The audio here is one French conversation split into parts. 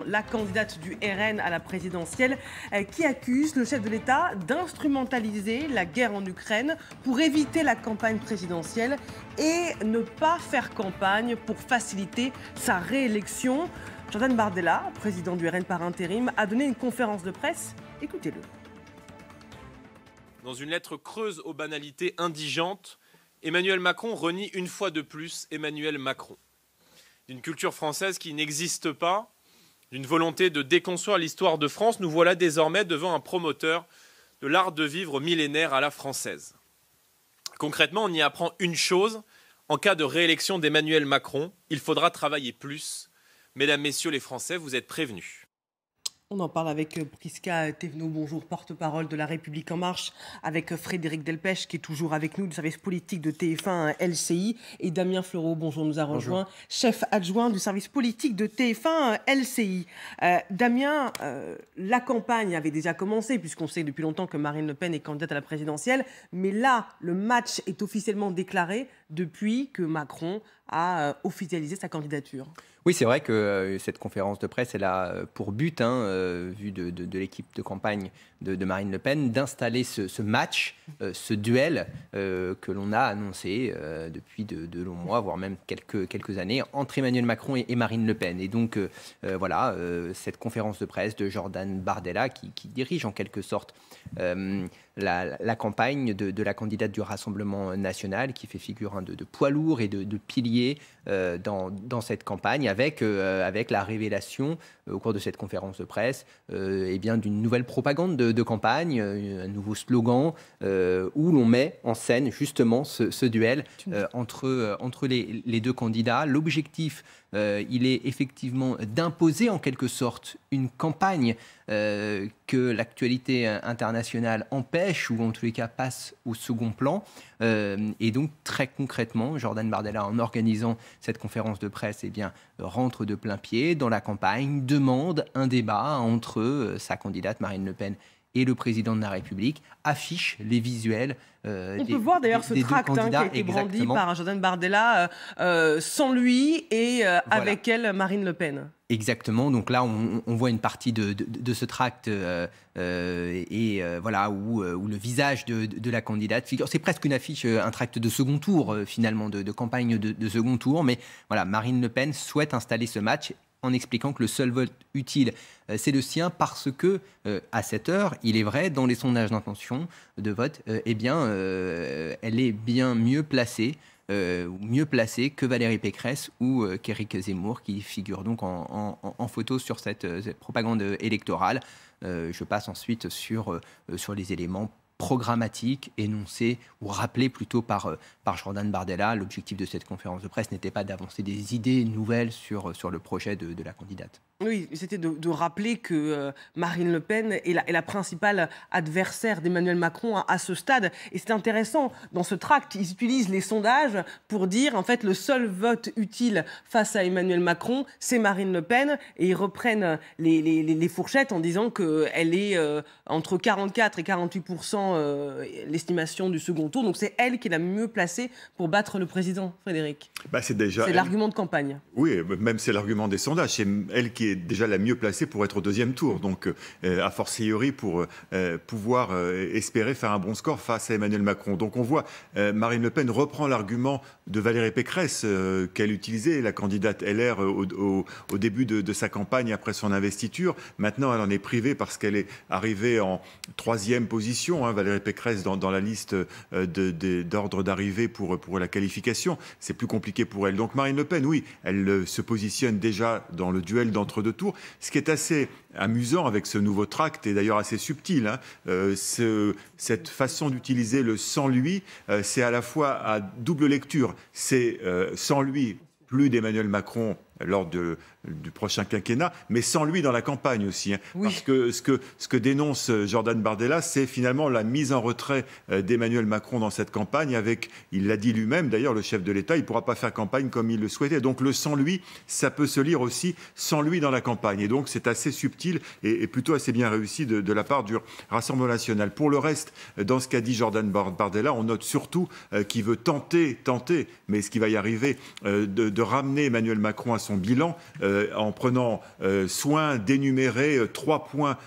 La candidate du RN à la présidentielle qui accuse le chef de l'État d'instrumentaliser la guerre en Ukraine pour éviter la campagne présidentielle et ne pas faire campagne pour faciliter sa réélection. Jordan Bardella, président du RN par intérim, a donné une conférence de presse. Écoutez-le. Dans une lettre creuse aux banalités indigentes, Emmanuel Macron renie une fois de plus Emmanuel Macron. D'une culture française qui n'existe pas, d'une volonté de déconstruire l'histoire de France, nous voilà désormais devant un promoteur de l'art de vivre millénaire à la française. Concrètement, on y apprend une chose, en cas de réélection d'Emmanuel Macron, il faudra travailler plus. Mesdames, Messieurs les Français, vous êtes prévenus. On en parle avec Prisca Thévenot, bonjour, porte-parole de La République En Marche, avec Frédéric Delpech, qui est toujours avec nous, du service politique de TF1 LCI, et Damien Fleureau, bonjour, nous a rejoint, chef adjoint du service politique de TF1 LCI. Damien, la campagne avait déjà commencé, puisqu'on sait depuis longtemps que Marine Le Pen est candidate à la présidentielle, mais là, le match est officiellement déclaré depuis que Macron a officialisé sa candidature. Oui, c'est vrai que cette conférence de presse, elle a pour but, vu de l'équipe de campagne de Marine Le Pen, d'installer ce match, ce duel que l'on a annoncé depuis de longs mois, voire même quelques années, entre Emmanuel Macron et Marine Le Pen. Et donc, voilà, cette conférence de presse de Jordan Bardella, qui dirige en quelque sorte la campagne de la candidate du Rassemblement national, qui fait figure de poids lourd et de pilier dans cette campagne, avec la révélation au cours de cette conférence de presse d'une nouvelle propagande de campagne, un nouveau slogan où l'on met en scène justement ce duel entre les deux candidats. L'objectif, il est effectivement d'imposer en quelque sorte une campagne que l'actualité internationale empêche ou en tous les cas passe au second plan. Et donc très concrètement, Jordan Bardella, en organisant cette conférence de presse, rentre de plein pied dans la campagne, demande un débat entre sa candidate Marine Le Pen et le président de la République, affiche les visuels on peut voir d'ailleurs ce tract qui a été brandi par Jordan Bardella, sans lui et avec elle Marine Le Pen. Exactement, donc là on voit une partie de ce tract voilà, où le visage de la candidate figure. C'est presque une affiche, un tract de second tour finalement, de campagne de second tour, mais voilà, Marine Le Pen souhaite installer ce match en expliquant que le seul vote utile, c'est le sien, parce que, à cette heure, il est vrai, dans les sondages d'intention de vote, elle est bien mieux placée que Valérie Pécresse ou qu'Éric Zemmour, qui figurent donc en photo sur cette propagande électorale. Je passe ensuite sur les éléments programmatique, énoncé ou rappelé plutôt par Jordan Bardella. L'objectif de cette conférence de presse n'était pas d'avancer des idées nouvelles sur le projet de la candidate. Oui, c'était de rappeler que Marine Le Pen est la principale adversaire d'Emmanuel Macron à ce stade. Et c'est intéressant, dans ce tract, ils utilisent les sondages pour dire, en fait, le seul vote utile face à Emmanuel Macron, c'est Marine Le Pen. Et ils reprennent les fourchettes en disant qu'elle est entre 44 et 48% l'estimation du second tour. Donc c'est elle qui est la mieux placée pour battre le président, Frédéric. C'est l'argument de campagne. Oui, même c'est l'argument des sondages. C'est elle qui est déjà la mieux placée pour être au deuxième tour. Donc, a fortiori, pour pouvoir espérer faire un bon score face à Emmanuel Macron. Donc, on voit Marine Le Pen reprend l'argument de Valérie Pécresse qu'elle utilisait, la candidate LR, au début de sa campagne après son investiture. Maintenant, elle en est privée parce qu'elle est arrivée en 3e position, Valérie Pécresse, dans la liste d'ordre d'arrivée pour la qualification. C'est plus compliqué pour elle. Donc, Marine Le Pen, oui, elle se positionne déjà dans le duel d'entre deux tours. Ce qui est assez amusant avec ce nouveau tract, et d'ailleurs assez subtil, cette façon d'utiliser le « sans lui », c'est à la fois à double lecture. C'est sans lui, plus d'Emmanuel Macron lors du prochain quinquennat, mais sans lui dans la campagne aussi. Oui. Parce que ce que dénonce Jordan Bardella, c'est finalement la mise en retrait d'Emmanuel Macron dans cette campagne avec, il l'a dit lui-même, d'ailleurs, le chef de l'État, il ne pourra pas faire campagne comme il le souhaitait. Donc le sans lui, ça peut se lire aussi sans lui dans la campagne. Et donc c'est assez subtil et plutôt assez bien réussi de la part du Rassemblement national. Pour le reste, dans ce qu'a dit Jordan Bardella, on note surtout qu'il veut tenter, mais est-ce qu'il va y arriver, de ramener Emmanuel Macron à son bilan en prenant soin d'énumérer 3 points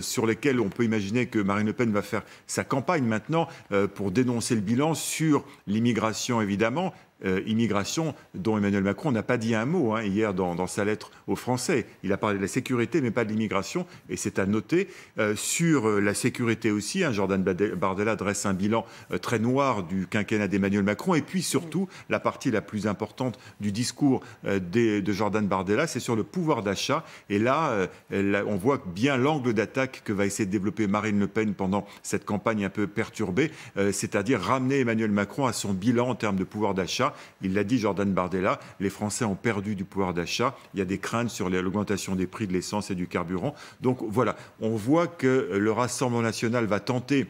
sur lesquels on peut imaginer que Marine Le Pen va faire sa campagne maintenant pour dénoncer le bilan sur l'immigration, évidemment. Immigration dont Emmanuel Macron n'a pas dit un mot hier dans sa lettre aux Français. Il a parlé de la sécurité mais pas de l'immigration et c'est à noter. Sur la sécurité aussi, Jordan Bardella dresse un bilan très noir du quinquennat d'Emmanuel Macron et puis surtout la partie la plus importante du discours de Jordan Bardella, c'est sur le pouvoir d'achat et là on voit bien l'angle d'attaque que va essayer de développer Marine Le Pen pendant cette campagne un peu perturbée, c'est-à-dire ramener Emmanuel Macron à son bilan en termes de pouvoir d'achat. Il l'a dit, Jordan Bardella, les Français ont perdu du pouvoir d'achat. Il y a des craintes sur l'augmentation des prix de l'essence et du carburant. Donc voilà, on voit que le Rassemblement national va tenter,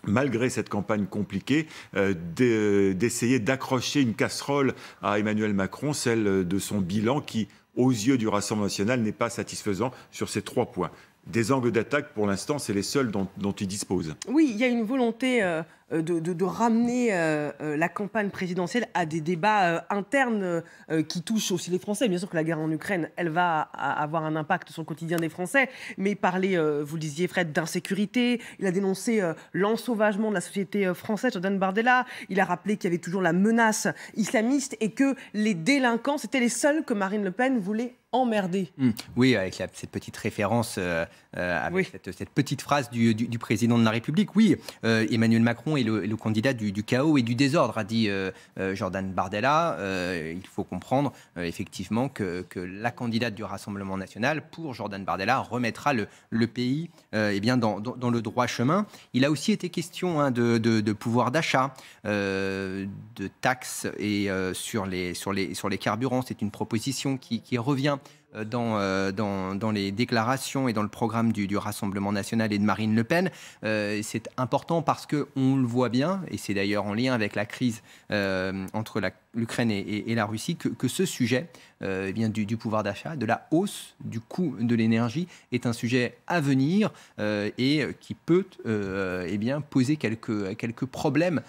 malgré cette campagne compliquée, d'essayer d'accrocher une casserole à Emmanuel Macron, celle de son bilan qui, aux yeux du Rassemblement national, n'est pas satisfaisant sur ces 3 points. Des angles d'attaque, pour l'instant, c'est les seuls dont il dispose. Oui, il y a une volonté de ramener la campagne présidentielle à des débats internes qui touchent aussi les Français. Bien sûr que la guerre en Ukraine, elle va avoir un impact sur le quotidien des Français, mais parler, vous le disiez Fred, d'insécurité. Il a dénoncé l'ensauvagement de la société française, Jordan Bardella. Il a rappelé qu'il y avait toujours la menace islamiste et que les délinquants, c'était les seuls que Marine Le Pen voulait emmerder. Oui, avec cette petite référence, avec cette petite phrase du président de la République. Oui, Emmanuel Macron est le candidat du chaos et du désordre, a dit Jordan Bardella. Il faut comprendre effectivement que la candidate du Rassemblement national, pour Jordan Bardella, remettra le pays dans le droit chemin. Il a aussi été question de pouvoir d'achat, de taxes et sur les carburants. C'est une proposition qui revient dans les déclarations et dans le programme du Rassemblement national et de Marine Le Pen. C'est important parce qu'on le voit bien, et c'est d'ailleurs en lien avec la crise entre l'Ukraine et la Russie, que ce sujet du pouvoir d'achat, de la hausse du coût de l'énergie, est un sujet à venir et qui peut poser quelques problèmes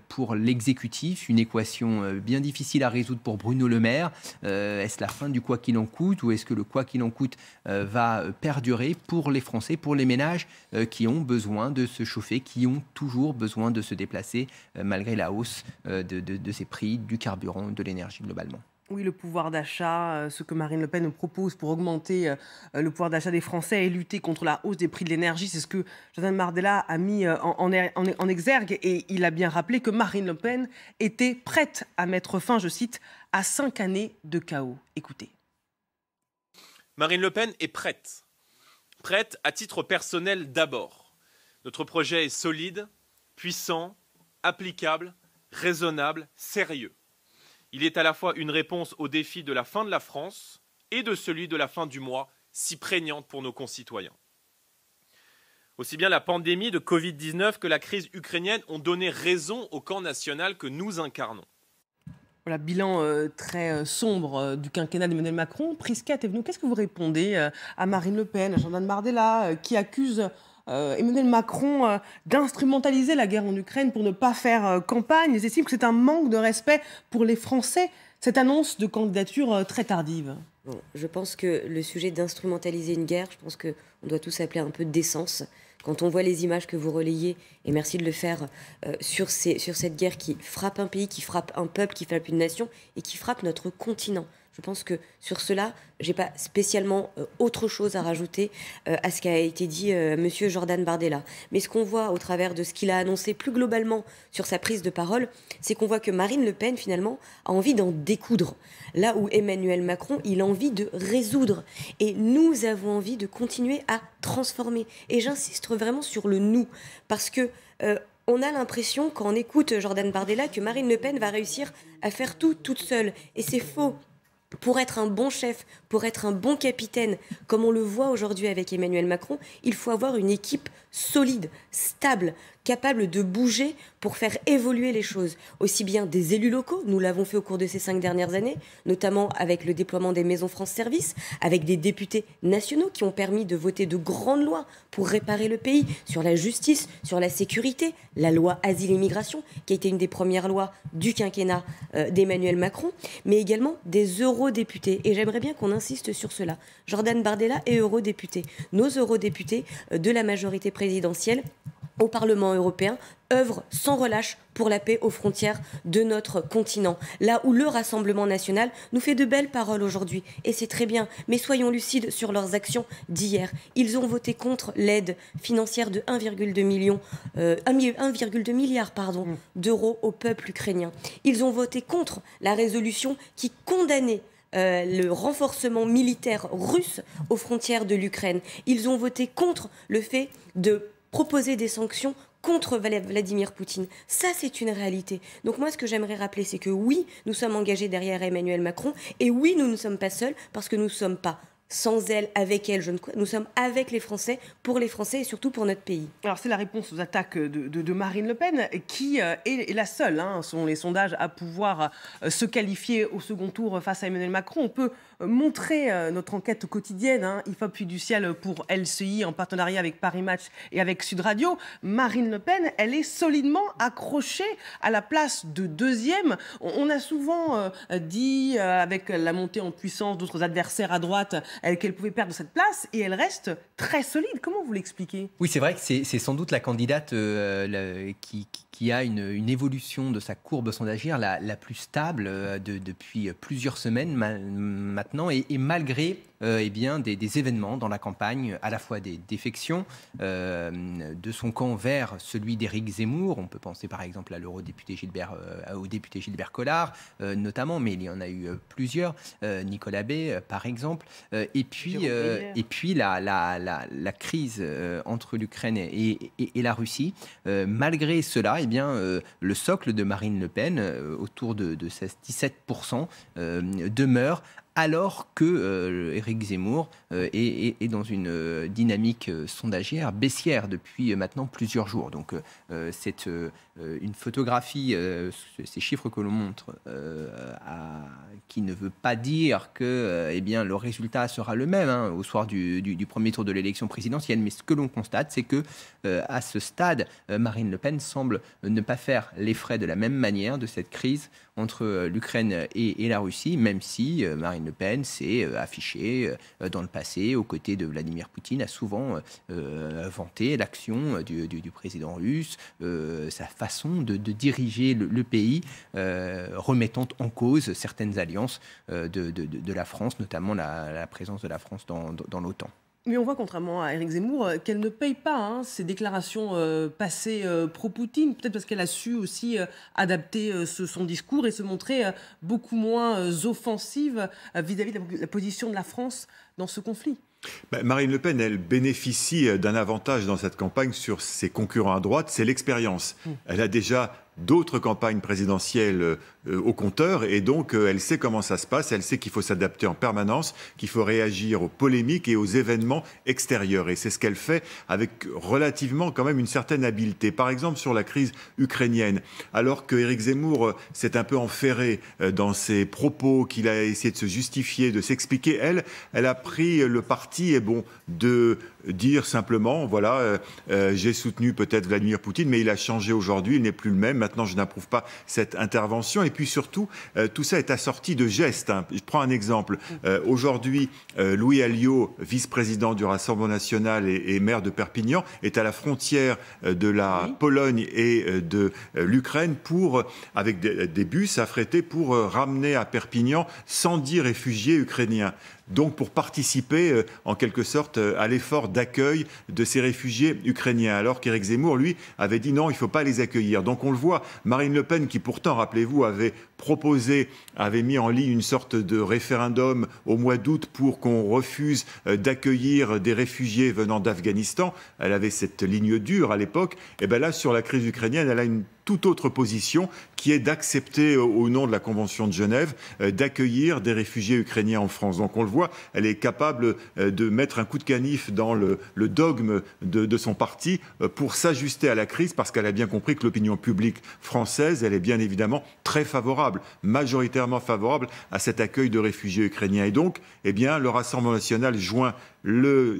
pour l'exécutif. Une équation bien difficile à résoudre pour Bruno Le Maire. Est-ce la fin du quoi qu'il en coûte, ou est-ce que le quoi qu'il en coûte va perdurer pour les Français, pour les ménages qui ont besoin de se chauffer, qui ont toujours besoin de se déplacer malgré la hausse de ces prix, du carburant, de l'énergie globalement? Oui, le pouvoir d'achat, ce que Marine Le Pen propose pour augmenter le pouvoir d'achat des Français et lutter contre la hausse des prix de l'énergie, c'est ce que Jordan Bardella a mis en exergue. Et il a bien rappelé que Marine Le Pen était prête à mettre fin, je cite, à 5 années de chaos. Écoutez. Marine Le Pen est prête. Prête à titre personnel d'abord. Notre projet est solide, puissant, applicable, raisonnable, sérieux. Il est à la fois une réponse au défi de la fin de la France et de celui de la fin du mois, si prégnante pour nos concitoyens. Aussi bien la pandémie de Covid-19 que la crise ukrainienne ont donné raison au camp national que nous incarnons. Voilà, bilan très sombre du quinquennat d'Emmanuel Macron. Prisca Thévenot, qu'est-ce que vous répondez à Marine Le Pen, à Jordan Bardella, qui accuse Emmanuel Macron d'instrumentaliser la guerre en Ukraine pour ne pas faire campagne? Ils estiment que c'est un manque de respect pour les Français, cette annonce de candidature très tardive. Bon, je pense que le sujet d'instrumentaliser une guerre, je pense qu'on doit tous appeler un peu de décence. Quand on voit les images que vous relayez, et merci de le faire, sur cette guerre qui frappe un pays, qui frappe un peuple, qui frappe une nation et qui frappe notre continent. Je pense que sur cela, je n'ai pas spécialement autre chose à rajouter à ce qu'a été dit Monsieur Jordan Bardella. Mais ce qu'on voit au travers de ce qu'il a annoncé plus globalement sur sa prise de parole, c'est qu'on voit que Marine Le Pen, finalement, a envie d'en découdre. Là où Emmanuel Macron, il a envie de résoudre. Et nous avons envie de continuer à transformer. Et j'insiste vraiment sur le « nous », parce que on a l'impression, quand on écoute Jordan Bardella, que Marine Le Pen va réussir à faire tout toute seule. Et c'est faux. Pour être un bon chef, pour être un bon capitaine, comme on le voit aujourd'hui avec Emmanuel Macron, il faut avoir une équipe solide, stable, capable de bouger pour faire évoluer les choses, aussi bien des élus locaux, nous l'avons fait au cours de ces 5 dernières années, notamment avec le déploiement des maisons France Service, avec des députés nationaux qui ont permis de voter de grandes lois pour réparer le pays, sur la justice, sur la sécurité, la loi Asile et Migration, qui a été une des premières lois du quinquennat d'Emmanuel Macron, mais également des eurodéputés. Et j'aimerais bien qu'on insiste sur cela. Jordan Bardella est eurodéputé. Nos eurodéputés de la majorité présidentielle au Parlement européen œuvrent sans relâche pour la paix aux frontières de notre continent. Là où le Rassemblement national nous fait de belles paroles aujourd'hui, et c'est très bien, mais soyons lucides sur leurs actions d'hier. Ils ont voté contre l'aide financière de 1,2 milliard d'euros au peuple ukrainien. Ils ont voté contre la résolution qui condamnait le renforcement militaire russe aux frontières de l'Ukraine. Ils ont voté contre le fait de proposer des sanctions contre Vladimir Poutine. Ça, c'est une réalité. Donc moi, ce que j'aimerais rappeler, c'est que oui, nous sommes engagés derrière Emmanuel Macron, et oui, nous ne sommes pas seuls, parce que nous ne sommes pas sans elle, avec elle, nous sommes avec les Français, pour les Français et surtout pour notre pays. Alors c'est la réponse aux attaques de Marine Le Pen qui est la seule, selon les sondages, à pouvoir se qualifier au second tour face à Emmanuel Macron. On peut montrer notre enquête quotidienne, IFOP Fiducial pour LCI en partenariat avec Paris Match et avec Sud Radio. Marine Le Pen, elle est solidement accrochée à la place de deuxième. On a souvent dit, avec la montée en puissance d'autres adversaires à droite, qu'elle pouvait perdre cette place, et elle reste très solide. Comment vous l'expliquez ? Oui, c'est vrai que c'est sans doute la candidate qui a une évolution de sa courbe sondagière la plus stable depuis plusieurs semaines maintenant, et malgré des événements dans la campagne, à la fois des défections de son camp vers celui d'Éric Zemmour. On peut penser par exemple à l'eurodéputé au député Gilbert Collard notamment, mais il y en a eu plusieurs, Nicolas Bay par exemple, et puis la crise entre l'Ukraine et la Russie. Malgré cela, le socle de Marine Le Pen, autour de 16-17%, demeure, alors que Éric Zemmour est dans une dynamique sondagière baissière depuis maintenant plusieurs jours. Donc c'est une photographie, ces chiffres que l'on montre, qui ne veut pas dire que le résultat sera le même au soir du premier tour de l'élection présidentielle. Mais ce que l'on constate, c'est que à ce stade, Marine Le Pen semble ne pas faire les frais de la même manière de cette crise entre l'Ukraine et la Russie, même si Marine Le Pen s'est affichée dans le passé aux côtés de Vladimir Poutine, a souvent vanté l'action du président russe, sa façon de diriger le pays, remettant en cause certaines alliances de la France, notamment la présence de la France dans l'OTAN. Mais on voit, contrairement à Éric Zemmour, qu'elle ne paye pas ses déclarations passées pro-Poutine, peut-être parce qu'elle a su aussi adapter son discours et se montrer beaucoup moins offensive vis-à-vis de la position de la France dans ce conflit. Marine Le Pen, elle bénéficie d'un avantage dans cette campagne sur ses concurrents à droite, c'est l'expérience. Elle a déjà d'autres campagnes présidentielles au compteur, et donc elle sait comment ça se passe, elle sait qu'il faut s'adapter en permanence, qu'il faut réagir aux polémiques et aux événements extérieurs, et c'est ce qu'elle fait avec relativement quand même une certaine habileté. Par exemple sur la crise ukrainienne, alors que Éric Zemmour s'est un peu enferré dans ses propos, qu'il a essayé de se justifier, de s'expliquer, elle a pris le parti de dire simplement, voilà, j'ai soutenu peut-être Vladimir Poutine, mais il a changé aujourd'hui, il n'est plus le même, maintenant je n'approuve pas cette intervention. Et puis surtout, tout ça est assorti de gestes. Je prends un exemple. Aujourd'hui, Louis Alliot, vice-président du Rassemblement national et maire de Perpignan, est à la frontière de la Pologne et de l'Ukraine avec des bus affrétés pour ramener à Perpignan 110 réfugiés ukrainiens. Donc pour participer en quelque sorte à l'effort d'accueil de ces réfugiés ukrainiens, alors qu'Éric Zemmour, lui, avait dit non, il ne faut pas les accueillir. Donc on le voit, Marine Le Pen, qui pourtant, rappelez-vous, avait avait mis en ligne une sorte de référendum au mois d'août pour qu'on refuse d'accueillir des réfugiés venant d'Afghanistan. Elle avait cette ligne dure à l'époque. Et bien là, sur la crise ukrainienne, elle a une toute autre position qui est d'accepter au nom de la Convention de Genève d'accueillir des réfugiés ukrainiens en France. Donc on le voit, elle est capable de mettre un coup de canif dans le dogme de son parti pour s'ajuster à la crise, parce qu'elle a bien compris que l'opinion publique française, elle est bien évidemment très favorable, majoritairement favorable à cet accueil de réfugiés ukrainiens. Et donc, eh bien, le Rassemblement national joint le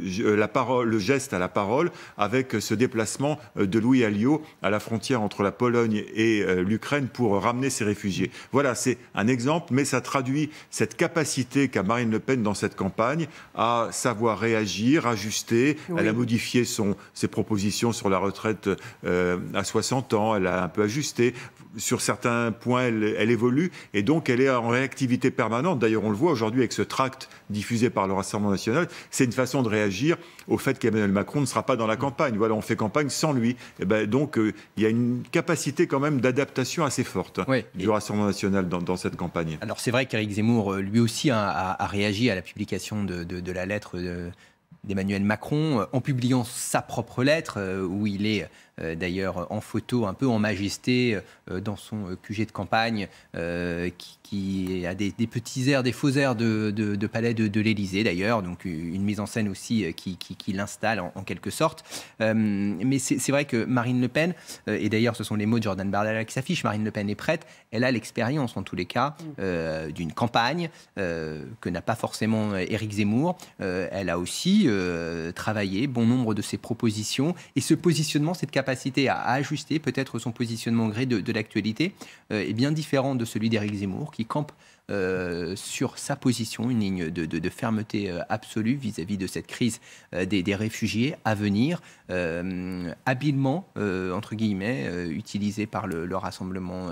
geste à la parole avec ce déplacement de Louis Alliot à la frontière entre la Pologne et l'Ukraine pour ramener ces réfugiés. Voilà, c'est un exemple, mais ça traduit cette capacité qu'a Marine Le Pen dans cette campagne à savoir réagir, ajuster. Oui. Elle a modifié ses propositions sur la retraite à 60 ans, elle a un peu ajusté. Sur certains points, elle évolue et donc elle est en réactivité permanente. D'ailleurs, on le voit aujourd'hui avec ce tract diffusé par le Rassemblement national. C'est une façon de réagir au fait qu'Emmanuel Macron ne sera pas dans la campagne. Voilà, on fait campagne sans lui. Et ben, donc, il y a une capacité quand même d'adaptation assez forte du Rassemblement national dans cette campagne. Alors, c'est vrai qu'Éric Zemmour, lui aussi, a réagi à la publication de la lettre d'Emmanuel Macron, en publiant sa propre lettre, où il est d'ailleurs en photo, un peu en majesté, dans son QG de campagne, qui a des petits airs, des faux airs de palais de l'Élysée d'ailleurs, donc une mise en scène aussi qui l'installe en quelque sorte. Mais c'est vrai que Marine Le Pen, et d'ailleurs ce sont les mots de Jordan Bardella qui s'affichent, Marine Le Pen est prête, elle a l'expérience en tous les cas d'une campagne que n'a pas forcément Éric Zemmour. Elle a aussi travaillé bon nombre de ses propositions, et ce positionnement, cette capacité à ajuster peut-être son positionnement au gré de l'actualité est bien différent de celui d'Éric Zemmour, qui campe sur sa position, une ligne de fermeté absolue vis-à-vis de cette crise des réfugiés à venir, habilement, entre guillemets, utilisée par le Rassemblement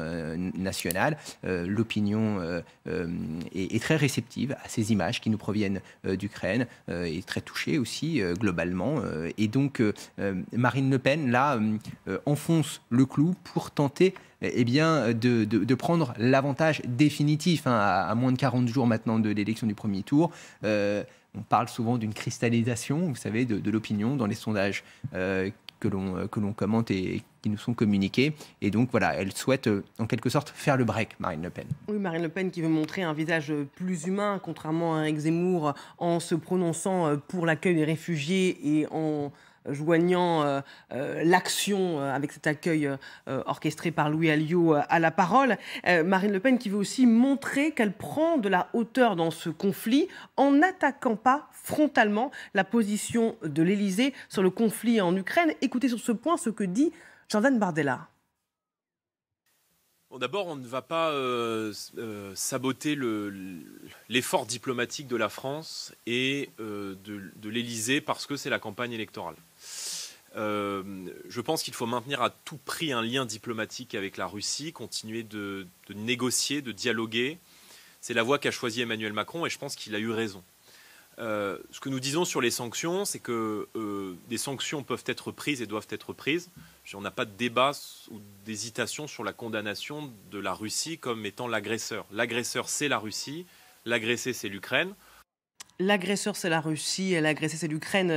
national. L'opinion est très réceptive à ces images qui nous proviennent d'Ukraine, et très touchée aussi globalement. Et donc, Marine Le Pen, là, enfonce le clou pour tenter de prendre l'avantage définitif, à moins de 40 jours maintenant de l'élection du premier tour. On parle souvent d'une cristallisation, vous savez, de l'opinion dans les sondages que l'on commente et qui nous sont communiqués. Et donc, voilà, elle souhaite, en quelque sorte, faire le break, Marine Le Pen. Oui, Marine Le Pen qui veut montrer un visage plus humain, contrairement à Éric Zemmour, en se prononçant pour l'accueil des réfugiés et en joignant l'action avec cet accueil orchestré par Louis Alliot à la parole. Marine Le Pen qui veut aussi montrer qu'elle prend de la hauteur dans ce conflit en n'attaquant pas frontalement la position de l'Élysée sur le conflit en Ukraine. Écoutez sur ce point ce que dit Jordan Bardella. Bon, d'abord, on ne va pas saboter l'effort diplomatique de la France et de l'Élysée parce que c'est la campagne électorale. Je pense qu'il faut maintenir à tout prix un lien diplomatique avec la Russie, continuer de négocier, de dialoguer. C'est la voie qu'a choisie Emmanuel Macron et je pense qu'il a eu raison. Ce que nous disons sur les sanctions, c'est que des sanctions peuvent être prises et doivent être prises. On n'a pas de débat ou d'hésitation sur la condamnation de la Russie comme étant l'agresseur. L'agresseur, c'est la Russie. L'agressé, c'est l'Ukraine. L'agresseur, c'est la Russie et l'agressé, c'est l'Ukraine.